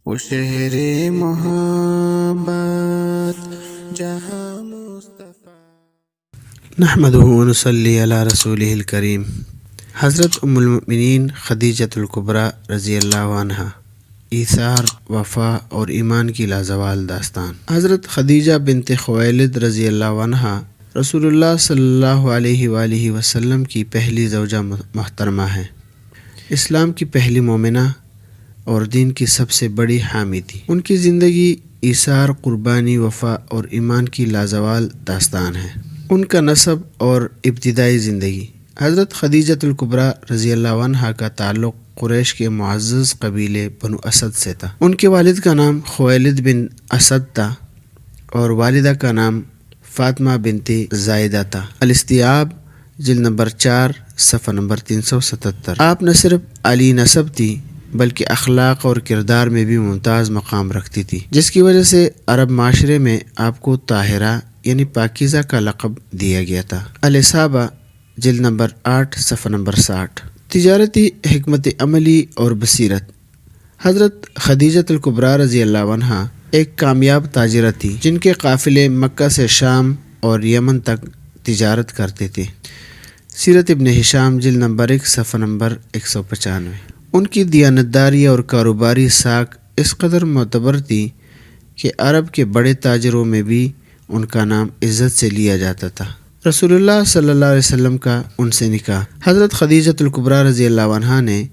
وہ شہر محبت جہاں مصطفیٰ. نحمده ونصلی علی رسولہ الکریم. حضرت ام المؤمنین خدیجۃ الکبریٰ رضی اللہ عنہا. ایثار، وفا اور ایمان کی لازوال داستان. حضرت خدیجہ بنت خویلد رضی اللہ عنہا رسول اللہ صلی اللہ علیہ وآلہ وسلم کی پہلی زوجہ محترمہ ہیں. اسلام کی پہلی مومنہ اور دین کی سب سے بڑی حامی تھی. ان کی زندگی ایثار، قربانی، وفا اور ایمان کی لازوال داستان ہے. ان کا نسب اور ابتدائی زندگی. حضرت خدیجۃ الکبریٰ رضی اللہ عنہا کا تعلق قریش کے معزز قبیلے بنو اسد سے تھا. ان کے والد کا نام خویلد بن اسد تھا اور والدہ کا نام فاطمہ بنت زائدہ تھا. الاستیعاب جلد نمبر 4 صفحہ نمبر 377. آپ نہ صرف عالی نسب تھی بلکہ اخلاق اور کردار میں بھی ممتاز مقام رکھتی تھی، جس کی وجہ سے عرب معاشرے میں آپ کو طاہرہ یعنی پاکیزہ کا لقب دیا گیا تھا. الاصابہ جلد نمبر 8 صفحہ نمبر 60. تجارتی حکمت عملی اور بصیرت. حضرت خدیجۃ الکبریٰ رضی اللہ عنہا ایک کامیاب تاجرہ تھی جن کے قافلے مکہ سے شام اور یمن تک تجارت کرتے تھے. سیرت ابن ہشام جلد نمبر 1 صفحہ نمبر 195. ان کی دیانتداری اور کاروباری ساکھ اس قدر معتبر تھی کہ عرب کے بڑے تاجروں میں بھی ان کا نام عزت سے لیا جاتا تھا. رسول اللہ صلی اللہ علیہ وسلم کا ان سے نکاح. حضرت خدیجۃ الکبریٰ رضی اللہ عنہا نے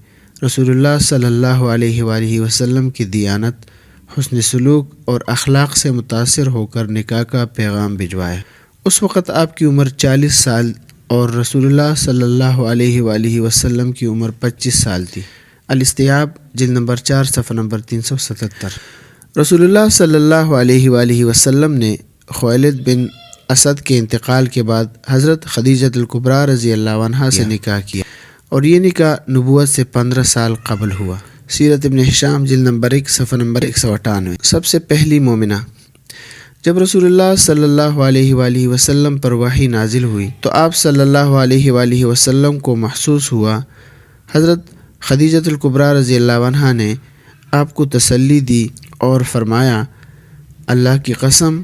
رسول اللہ صلی اللہ علیہ وآلہ وسلم کی دیانت، حسن سلوک اور اخلاق سے متاثر ہو کر نکاح کا پیغام بھجوایا. اس وقت آپ کی عمر 40 سال اور رسول اللہ صلی اللہ علیہ وآلہ وسلم کی عمر 25 سال تھی. الاستیعاب جلد نمبر 4 صفحہ نمبر 377. رسول اللہ صلی اللہ علیہ وآلہ وسلم نے خویلد بن اسد کے انتقال کے بعد حضرت خدیجۃ الکبریٰ رضی اللہ عنہا سے نکاح کیا اور یہ نکاح نبوت سے 15 سال قبل ہوا. سیرت ابن ہشام جلد نمبر 1 صفحہ نمبر 198. سب سے پہلی مومنہ. جب رسول اللہ صلی اللہ علیہ وآلہ وسلم پر وحی نازل ہوئی تو آپ صلی اللہ علیہ وآلہ وسلم کو محسوس ہوا. حضرت خدیجۃ الکبریٰ رضی اللہ عنہا نے آپ کو تسلی دی اور فرمایا، اللہ کی قسم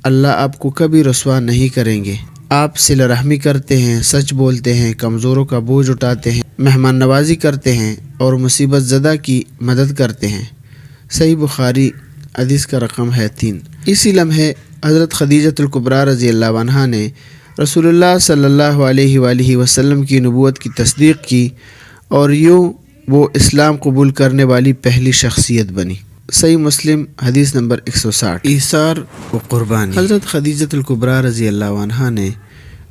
اللہ آپ کو کبھی رسوا نہیں کریں گے. آپ صلہ رحمی کرتے ہیں، سچ بولتے ہیں، کمزوروں کا بوجھ اٹھاتے ہیں، مہمان نوازی کرتے ہیں اور مصیبت زدہ کی مدد کرتے ہیں. صحیح بخاری حدیث کا رقم ہے 3. اسی لمحے حضرت خدیجۃ الکبریٰ رضی اللہ عنہا نے رسول اللہ صلی اللہ علیہ وآلہ وسلم کی نبوت کی تصدیق کی اور یوں وہ اسلام قبول کرنے والی پہلی شخصیت بنی. صحیح مسلم حدیث نمبر 160. ایثار و قربانی. حضرت خدیجۃ الکبریٰ رضی اللہ عنہا نے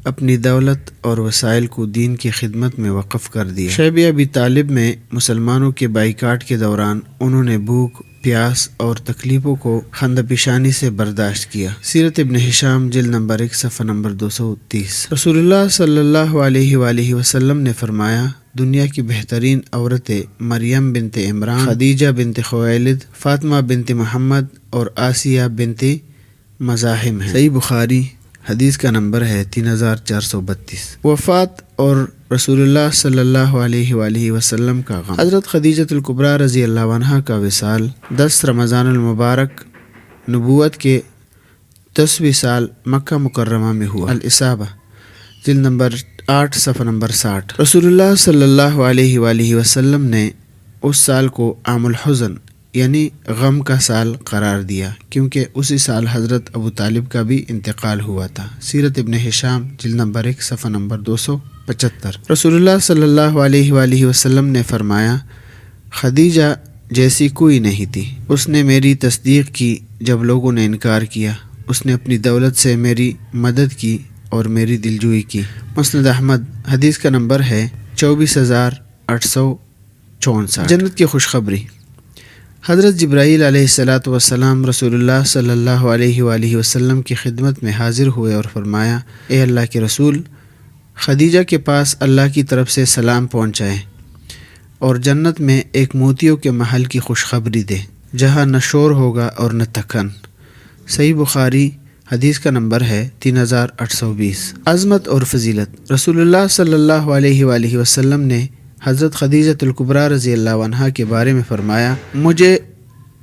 اپنی دولت اور وسائل کو دین کی خدمت میں وقف کر دیا. شیب ابی طالب میں مسلمانوں کے بائیکاٹ کے دوران انہوں نے بھوک، پیاس اور تکلیفوں کو خندہ پیشانی سے برداشت کیا. سیرت ابن ہشام جلد نمبر 1 صفحہ نمبر 230. رسول اللہ صلی اللہ علیہ وآلہ وسلم نے فرمایا، دنیا کی بہترین عورتیں مریم بنت عمران، خدیجہ بنت خویلد، فاطمہ بنت محمد اور آسیہ بنت مزاحم ہیں. صحیح بخاری حدیث کا نمبر ہے 3432. وفات اور رسول اللہ صلی اللہ علیہ وآلہ وسلم کا غم. حضرت خدیجۃ الکبریٰ رضی اللہ عنہا کا وصال 10 رمضان المبارک نبوت کے 10ویں سال مکہ مکرمہ میں ہوا. الاصابہ جلد نمبر 8 صفحہ نمبر 60. رسول اللہ صلی اللہ علیہ وآلہ وسلم نے اس سال کو عام الحزن یعنی غم کا سال قرار دیا کیونکہ اسی سال حضرت ابو طالب کا بھی انتقال ہوا تھا. سیرت ابن ہشام جلد نمبر 1 صفحہ نمبر 275. رسول اللہ صلی اللہ علیہ وآلہ وسلم نے فرمایا، خدیجہ جیسی کوئی نہیں تھی. اس نے میری تصدیق کی جب لوگوں نے انکار کیا. اس نے اپنی دولت سے میری مدد کی اور میری دلجوئی کی. مسند احمد حدیث کا نمبر ہے 24864. جنت کی خوشخبری. حضرت جبرائیل علیہ السلام رسول اللہ صلی اللہ علیہ وآلہ وسلم کی خدمت میں حاضر ہوئے اور فرمایا، اے اللہ کے رسول، خدیجہ کے پاس اللہ کی طرف سے سلام پہنچائیں اور جنت میں ایک موتیوں کے محل کی خوشخبری دے جہاں نہ شور ہوگا اور نہ تکن. صحیح بخاری حدیث کا نمبر ہے 3820. عظمت اور فضیلت. رسول اللہ صلی اللہ علیہ وآلہ وسلم نے حضرت خدیجۃ الکبریٰ رضی اللہ عنہا کے بارے میں فرمایا، مجھے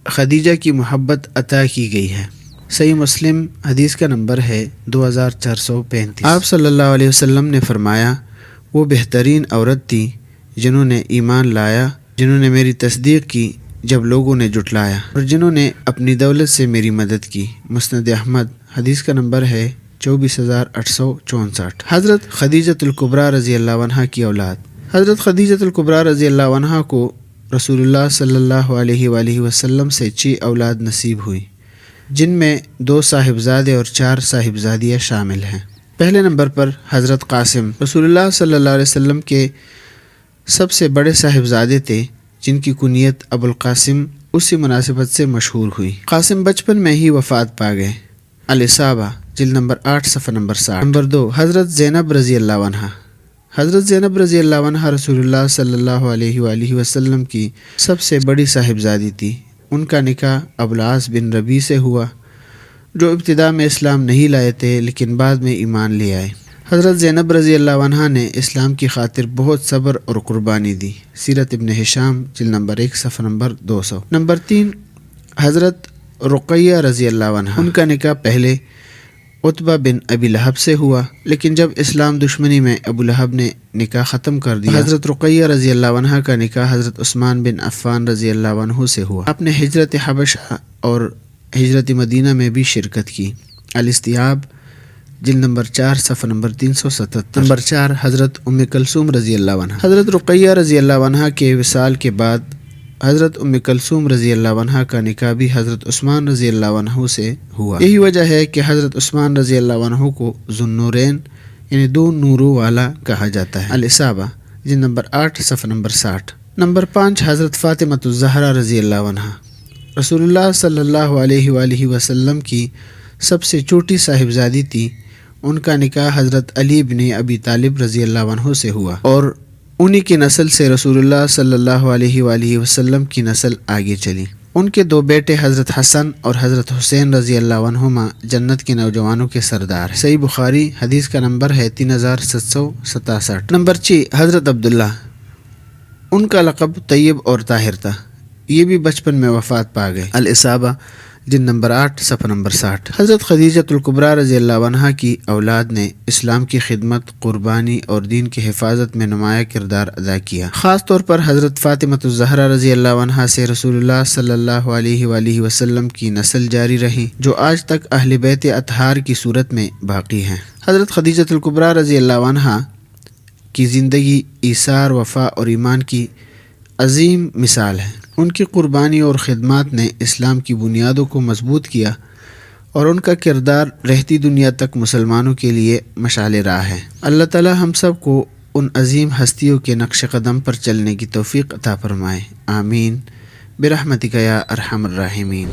خدیجہ کی محبت عطا کی گئی ہے۔ صحیح مسلم حدیث کا نمبر ہے 2435۔ آپ صلی اللہ علیہ وسلم نے فرمایا، وہ بہترین عورت تھی جنہوں نے ایمان لایا، جنہوں نے میری تصدیق کی جب لوگوں نے جھٹلایا، اور جنہوں نے اپنی دولت سے میری مدد کی۔ مسند احمد حدیث کا نمبر ہے 24864۔ حضرت خدیجۃ الکبریٰ رضی اللہ عنہا کی اولاد۔ حضرت خدیجۃ الکبریٰ رضی اللہ عنہا کو رسول اللہ صلی اللہ علیہ وآلہ وسلم سے 6 اولاد نصیب ہوئی، جن میں 2 صاحبزادے اور 4 صاحبزادیاں شامل ہیں۔ پہلے نمبر پر حضرت قاسم رسول اللہ صلی اللہ علیہ وسلم کے سب سے بڑے صاحبزادے تھے، جن کی کنیت ابو القاسم اسی مناسبت سے مشہور ہوئی۔ قاسم بچپن میں ہی وفات پا گئے۔ الاصابہ جلد نمبر 8 صفحہ نمبر 60۔ نمبر 2 حضرت زینب رضی اللہ عنہا۔ حضرت زینب رضی اللہ عنہا رسول اللہ صلی اللہ علیہ وآلہ وسلم کی سب سے بڑی صاحبزادی تھی۔ ان کا نکاح ابوالعاص بن ربیع سے ہوا، جو ابتداء میں اسلام نہیں لائے تھے لیکن بعد میں ایمان لے آئے۔ حضرت زینب رضی اللہ عنہا نے اسلام کی خاطر بہت صبر اور قربانی دی۔ سیرت ابن ہشام جلد نمبر 1 صفحہ نمبر 200۔ نمبر 3 حضرت رقیہ رضی اللہ عنہا۔ ان کا نکاح پہلے عتبہ بن ابی لہب سے ہوا، لیکن جب اسلام دشمنی میں ابو لہب نے نکاح ختم کر دیا، حضرت رقیہ رضی اللہ عنہا کا نکاح حضرت عثمان بن عفان رضی اللہ عنہ سے ہوا۔ آپ نے ہجرت حبشہ اور ہجرت مدینہ میں بھی شرکت کی۔ الاستیاب جلد نمبر 4 صفحہ نمبر 377۔ نمبر 4 حضرت ام کلثوم رضی اللہ عنہا۔ حضرت رقیہ رضی اللہ عنہا کے وصال کے بعد حضرت ام کلثوم رضی اللہ عنہا کا نکاح بھی حضرت عثمان رضی اللہ عنہ سے ہوا۔ یہی وجہ ہے کہ حضرت عثمان رضی اللہ عنہ کو ذو النورین یعنی 2 نوروں والا کہا جاتا ہے۔ الاصابہ جلد نمبر 8 صفحہ نمبر 60۔ نمبر 5 حضرت فاطمہ الزہرا رضی اللہ عنہا۔ رسول اللہ صلی اللہ علیہ وآلہ وسلم کی سب سے چھوٹی صاحبزادی تھی۔ ان کا نکاح حضرت علی بن ابی طالب رضی اللہ عنہ سے ہوا، اور انہی کی نسل سے رسول اللہ صلی اللہ علیہ وآلہ وسلم کی نسل آگے چلی۔ ان کے 2 بیٹے حضرت حسن اور حضرت حسین رضی اللہ عنہما جنت کے نوجوانوں کے سردار ہیں۔ صحیح بخاری حدیث کا نمبر ہے 3767۔ نمبر 6 حضرت عبداللہ۔ ان کا لقب طیب اور طاہر تھا، یہ بھی بچپن میں وفات پا گئے۔ الاصابہ جلد نمبر 8 صفحہ نمبر 60۔ حضرت خدیجۃ الکبریٰ رضی اللہ عنہا کی اولاد نے اسلام کی خدمت، قربانی اور دین کی حفاظت میں نمایاں کردار ادا کیا۔ خاص طور پر حضرت فاطمہ الزہرا رضی اللہ عنہا سے رسول اللہ صلی اللہ علیہ وآلہ وسلم کی نسل جاری رہی، جو آج تک اہل بیت اطہار کی صورت میں باقی ہیں۔ حضرت خدیجۃ الکبریٰ رضی اللہ عنہا کی زندگی ایثار، وفا اور ایمان کی عظیم مثال ہے۔ ان کی قربانی اور خدمات نے اسلام کی بنیادوں کو مضبوط کیا، اور ان کا کردار رہتی دنیا تک مسلمانوں کے لیے مشعل راہ ہے۔ اللہ تعالی ہم سب کو ان عظیم ہستیوں کے نقش قدم پر چلنے کی توفیق عطا فرمائے، آمین برحمتک یا ارحم الراحمین۔